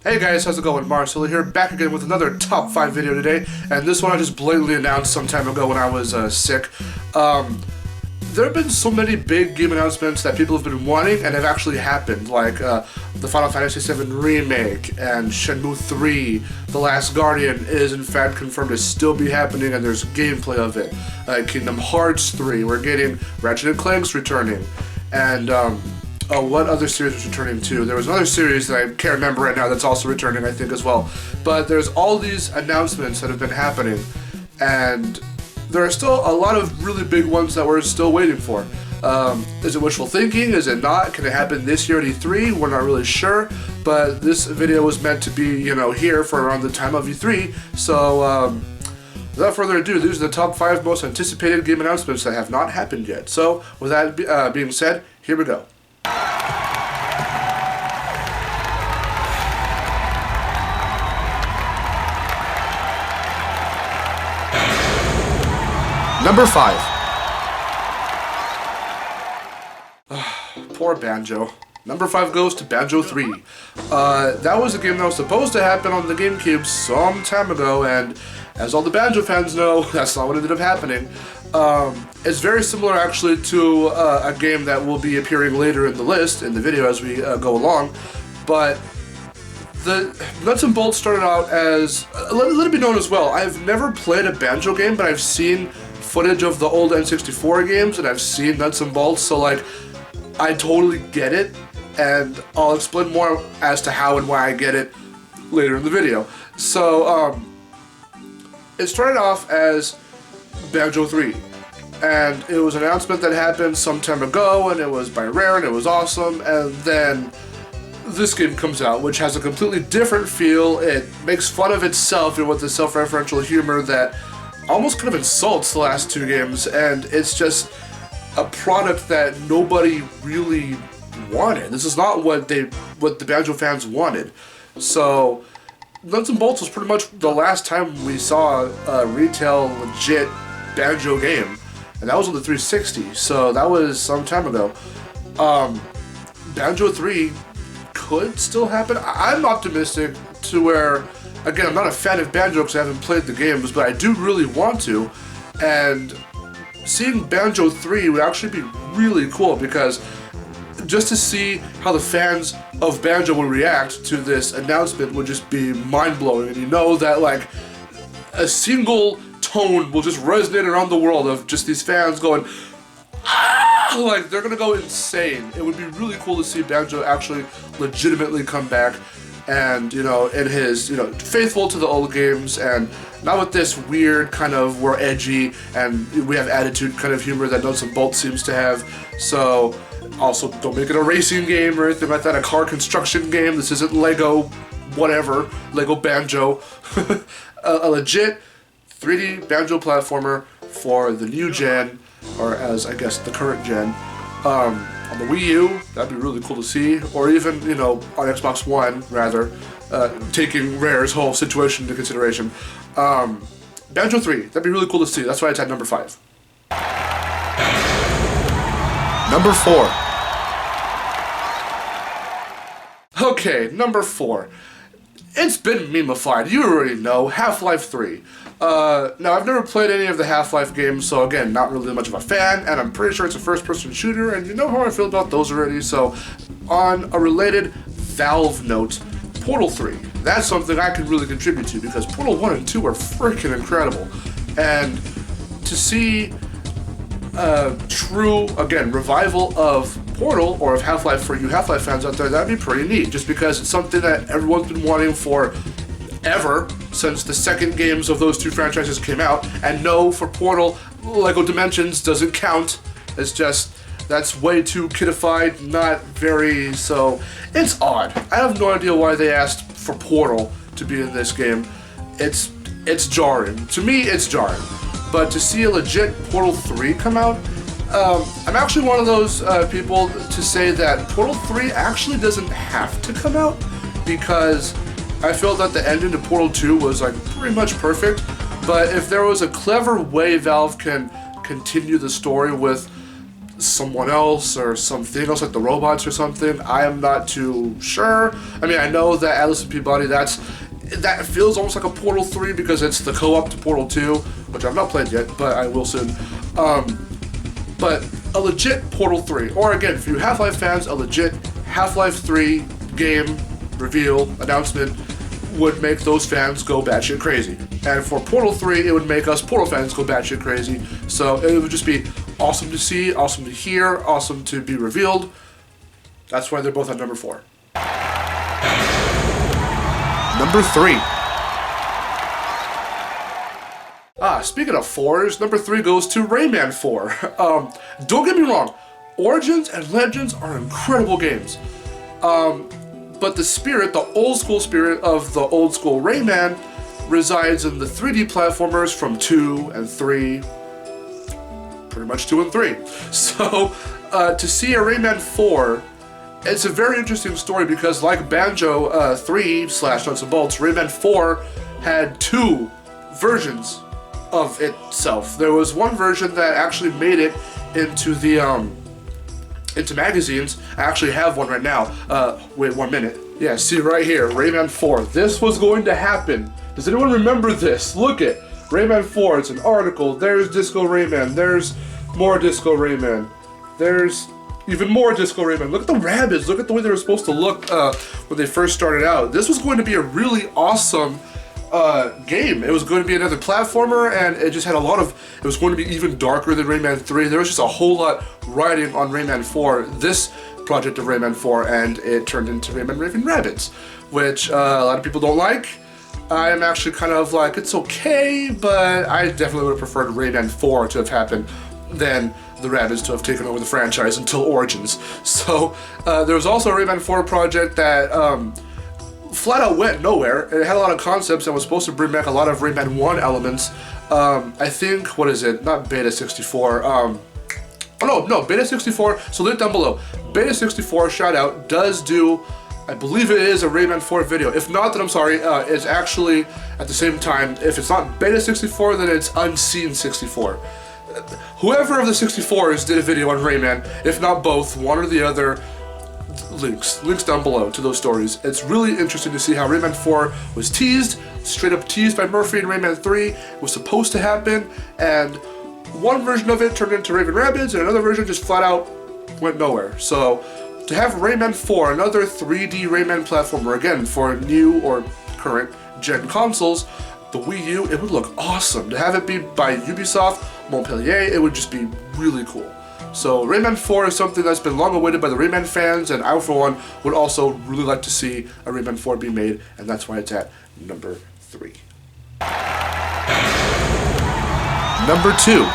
Hey guys, how's it going? Marcelo here, back again with another top 5 video today, and this one I just blatantly announced some time ago when I was sick. There have been so many big game announcements that people have been wanting and have actually happened, like the Final Fantasy VII Remake and Shenmue 3, The Last Guardian is in fact confirmed to still be happening and there's gameplay of it. Kingdom Hearts 3, we're getting Ratchet & Clank's returning, and what other series was returning too? There was another series that I can't remember right now that's also returning, I think, as well. But there's all these announcements that have been happening, and there are still a lot of really big ones that we're still waiting for. Is it wishful thinking? Is it not? Can it happen this year at E3? We're not really sure, but this video was meant to be, here for around the time of E3, so without further ado, these are the top 5 most anticipated game announcements that have not happened yet. So, with that being said, here we go. Number 5. Poor Banjo. Number 5 goes to Banjo 3. That was a game that was supposed to happen on the GameCube some time ago, and as all the Banjo fans know, that's not what ended up happening. It's very similar actually to a game that will be appearing later in the list, in the video as we go along, but the Nuts and Bolts started out as, let it be known as well, I've never played a Banjo game, but I've seen footage of the old N64 games and I've seen Nuts and Bolts, so like, I totally get it, and I'll explain more as to how and why I get it later in the video. So, it started off as Banjo 3, and it was an announcement that happened some time ago, and it was by Rare, and it was awesome, and then this game comes out, which has a completely different feel. It makes fun of itself and with the self-referential humor that almost kind of insults the last 2 games, and it's just a product that nobody really wanted. This is not what the Banjo fans wanted. So Nuts and Bolts was pretty much the last time we saw a retail legit Banjo game, and that was on the 360, so that was some time ago. Banjo 3 could still happen. I'm optimistic to where, again, I'm not a fan of Banjo because I haven't played the games, but I do really want to, and seeing Banjo 3 would actually be really cool, because just to see how the fans of Banjo would react to this announcement would just be mind-blowing, and you know that like a single tone will just resonate around the world of just these fans going, ah! Like they're gonna go insane. It would be really cool to see Banjo actually legitimately come back and, in his, faithful to the old games, and not with this weird kind of, we're edgy and we have attitude kind of humor that Nuts and Bolts seems to have. So, also, don't make it a racing game or anything like that, a car construction game. This isn't Lego whatever, Lego Banjo. A legit 3D Banjo platformer for the new gen, or as I guess the current gen. On the Wii U, that'd be really cool to see, or even, on Xbox One, rather, taking Rare's whole situation into consideration. Banjo 3, that'd be really cool to see. That's why it's at number 5. Number 4. Okay, number 4. It's been memeified. You already know, Half-Life 3. Now, I've never played any of the Half-Life games, so again, not really much of a fan, and I'm pretty sure it's a first-person shooter, and you know how I feel about those already, so on a related Valve note, Portal 3. That's something I can really contribute to, because Portal 1 and 2 are freaking incredible, and to see a true, again, revival of Portal, or of Half-Life for you Half-Life fans out there, that'd be pretty neat, just because it's something that everyone's been wanting for ever since the second games of those 2 franchises came out. And no, for Portal, Lego Dimensions doesn't count. It's just, that's way too kidified, not very, so it's odd. I have no idea why they asked for Portal to be in this game. It's jarring. To me, it's jarring. But to see a legit Portal 3 come out, I'm actually one of those people to say that Portal 3 actually doesn't have to come out, because I feel that the ending to Portal 2 was like pretty much perfect, but if there was a clever way Valve can continue the story with someone else or something else, like the robots or something. I am not too sure. I mean, I know that Alice and Peabody, that feels almost like a Portal 3 because it's the co-op to Portal 2, which I've not played yet, but I will soon. But a legit Portal 3, or again, for you Half-Life fans, a legit Half-Life 3 game reveal announcement would make those fans go batshit crazy. And for Portal 3, it would make us Portal fans go batshit crazy. So it would just be awesome to see, awesome to hear, awesome to be revealed. That's why they're both at number 4. Number 3. Speaking of 4s, number 3 goes to Rayman 4. Don't get me wrong, Origins and Legends are incredible games. But the spirit, the old school spirit of the old school Rayman resides in the 3D platformers from 2 and 3. Pretty much 2 and 3. So, to see a Rayman 4, it's a very interesting story because like Banjo 3/Nuts and Bolts, Rayman 4 had 2 versions of itself. There was one version that actually made it into the into magazines. I actually have one right now. Wait 1 minute. Yeah, see right here, Rayman 4. This was going to happen. Does anyone remember this? Look at Rayman 4. It's an article. There's Disco Rayman. There's more Disco Rayman. There's even more Disco Rayman. Look at the rabbits. Look at the way they were supposed to look when they first started out. This was going to be a really awesome game. It was going to be another platformer, and it just had a lot of, it was going to be even darker than Rayman 3. There was just a whole lot riding on Rayman 4, this project of Rayman 4, and it turned into Rayman Raving Rabbids, which a lot of people don't like. I am actually kind of like, it's okay, but I definitely would have preferred Rayman 4 to have happened than the Rabbids to have taken over the franchise until Origins. So there was also a Rayman 4 project that flat out went nowhere. It had a lot of concepts and was supposed to bring back a lot of Rayman 1 elements. I think, what is it? Not Beta 64. No, Beta 64. So link down below. Beta 64, shout out, does do, I believe it is a Rayman 4 video. If not, then I'm sorry. It's actually, at the same time, if it's not Beta 64, then it's Unseen 64. Whoever of the 64s did a video on Rayman, if not both, one or the other, links down below to those stories. It's really interesting to see how Rayman 4 was teased, straight up teased by Murphy in Rayman 3. It was supposed to happen, and one version of it turned into Raving Rabbids, and another version just flat out went nowhere. So to have Rayman 4, another 3D Rayman platformer, again for new or current gen consoles, the Wii U, it would look awesome. To have it be by Ubisoft, Montpellier, it would just be really cool. So Rayman 4 is something that's been long awaited by the Rayman fans, and I, for one, would also really like to see a Rayman 4 be made, and that's why it's at number 3. Number 2.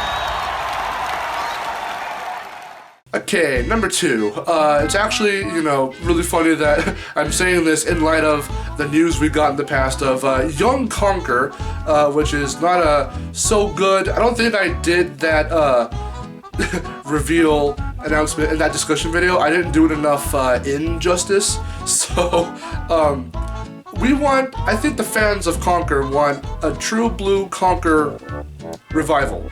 Okay, number 2. It's actually, really funny that I'm saying this in light of the news we got in the past of Young Conker, which is not so good. I don't think I did that reveal announcement in that discussion video. I didn't do it enough injustice. So, I think the fans of Conker want a true blue Conker revival.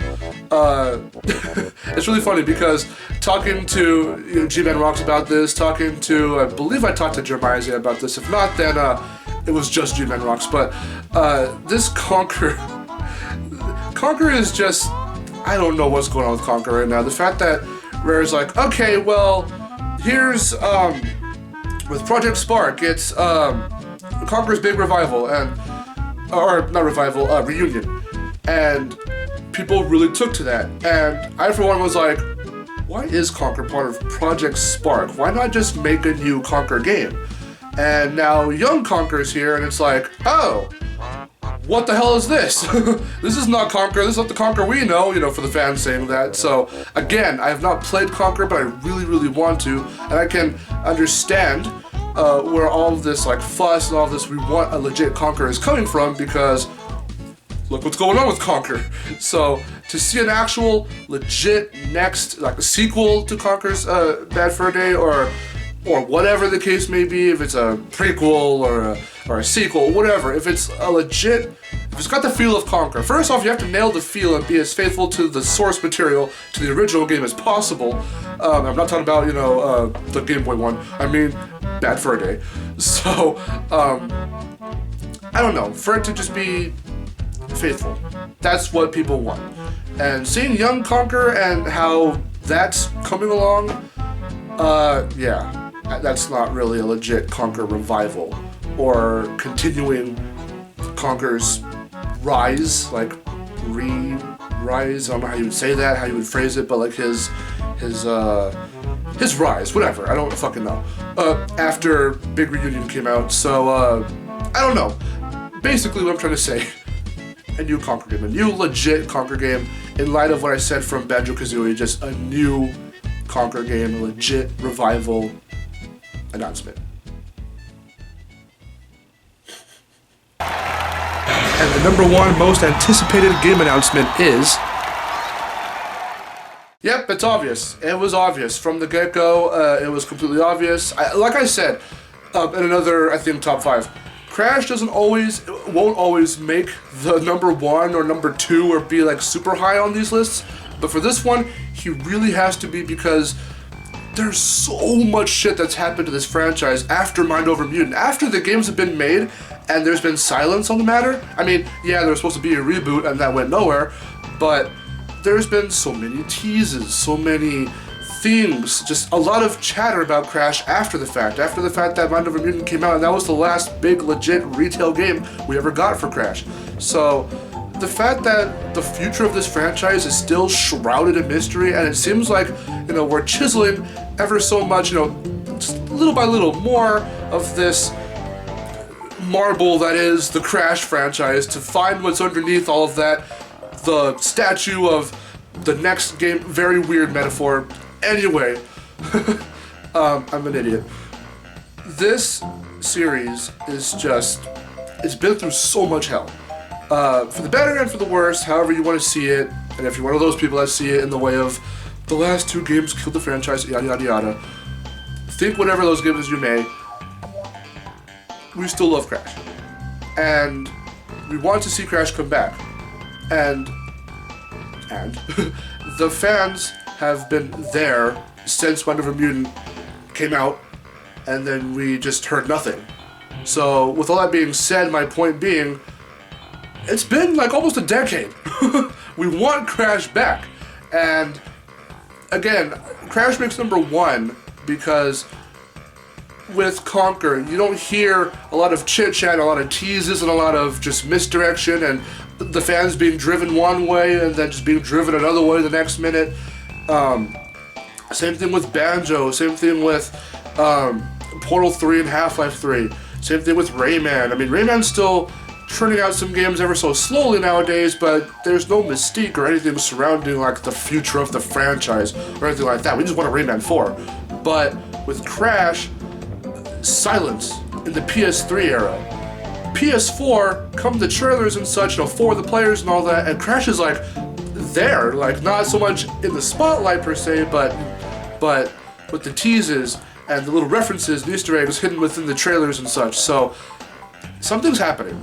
It's really funny because talking to G-Man Rocks about this, talking to, I believe I talked to Jeremiah about this. If not, then it was just G-Man Rocks. But this Conker is just, I don't know what's going on with Conker right now. The fact that Rare's like, okay, well, here's, with Project Spark, it's Conker's big revival, or not revival, reunion. And people really took to that. And I, for one, was like, why is Conker part of Project Spark? Why not just make a new Conker game? And now Young Conker's here, and it's like, oh, what the hell is this? This is not Conker, this is not the Conker we know, for the fans saying that. So, again, I have not played Conker, but I really, really want to, and I can understand where all of this, fuss and all this, we want a legit Conker is coming from, because look what's going on with Conker. So, to see an actual, legit, next, a sequel to Conker's Bad Fur Day, or or whatever the case may be, if it's a prequel or a sequel, whatever, if it's a legit, if it's got the feel of Conker, first off, you have to nail the feel and be as faithful to the source material, to the original game as possible. I'm not talking about, the Game Boy one. I mean, Bad Fur Day. So, I don't know, for it to just be faithful. That's what people want. And seeing young Conker and how that's coming along, yeah, that's not really a legit Conker revival or continuing Conker's rise, like rise. I don't know how you would say that, how you would phrase it, but like his rise, whatever. I don't fucking know. After Big Reunion came out, so I don't know. Basically, what I'm trying to say, a new Conker game, a new legit Conker game. In light of what I said from Banjo-Kazooie, just a new Conker game, a legit revival announcement. And the number one most anticipated game announcement is... Yep, it's obvious. It was obvious. From the get-go, it was completely obvious. Like I said, in another, I think, top 5, Crash won't always make the number 1 or number 2 or be like super high on these lists, but for this one, he really has to be because there's so much shit that's happened to this franchise after Mind Over Mutant. After the games have been made and there's been silence on the matter. I mean, yeah, there was supposed to be a reboot and that went nowhere, but there's been so many teases, so many things, just a lot of chatter about Crash after the fact that Mind Over Mutant came out, and that was the last big legit retail game we ever got for Crash. So the fact that the future of this franchise is still shrouded in mystery, and it seems like, we're chiseling ever so much, just little by little, more of this marble that is the Crash franchise, to find what's underneath all of that, the statue of the next game. Very weird metaphor. Anyway, I'm an idiot. This series is it's been through so much hell. For the better and for the worse, however you want to see it, and if you're one of those people that see it in the way of the last 2 games killed the franchise, yada yada yada, think whatever those games you may, we still love Crash. And we want to see Crash come back. And the fans have been there since Mind Over Mutant came out, and then we just heard nothing. So, with all that being said, my point being, it's been like almost a decade. We want Crash back. And, again, Crash makes number 1 because with Conker, you don't hear a lot of chit-chat, a lot of teases, and a lot of just misdirection, and the fans being driven one way and then just being driven another way the next minute. Same thing with Banjo, same thing with Portal 3 and HalfLife 3, same thing with Rayman. I mean, Rayman's still churning out some games ever so slowly nowadays, but there's no mystique or anything surrounding like the future of the franchise or anything like that. We just want a Rayman 4. But with Crash, silence in the PS3 era. PS4, come the trailers and such, for the players and all that, and Crash is like there, like not so much in the spotlight per se, but with the teases and the little references and Easter eggs hidden within the trailers and such. So something's happening.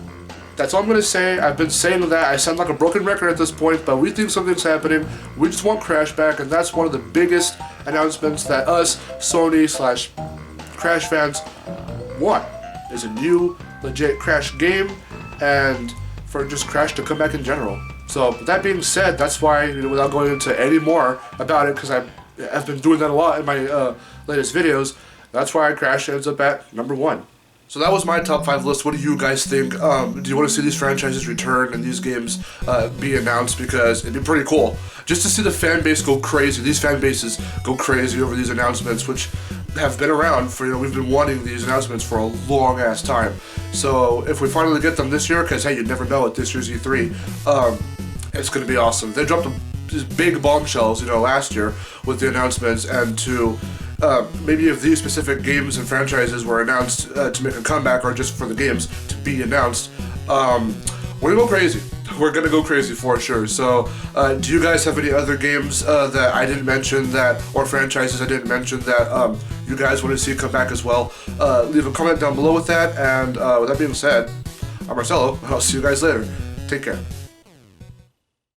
That's all I'm gonna say. I've been saying that. I sound like a broken record at this point, but we think something's happening. We just want Crash back, and that's one of the biggest announcements that us, Sony/Crash fans, want. Is a new legit Crash game, and for just Crash to come back in general. So with that being said, that's why, without going into any more about it, because I've been doing that a lot in my latest videos, that's why Crash ends up at number 1. So that was my top 5 list. What do you guys think? Do you want to see these franchises return and these games be announced? Because it'd be pretty cool just to see the fan base go crazy. These fan bases go crazy over these announcements, which have been around for, we've been wanting these announcements for a long ass time. So if we finally get them this year, because hey, you never know at this year's E3, it's going to be awesome. They dropped these big bombshells, last year with the announcements, and to maybe if these specific games and franchises were announced to make a comeback, or just for the games to be announced, we're gonna go crazy. we're gonna go crazy for sure. So, do you guys have any other games that I didn't mention or franchises I didn't mention that you guys want to see come back as well? Leave a comment down below with that. And with that being said, I'm Marcelo, and I'll see you guys later. Take care.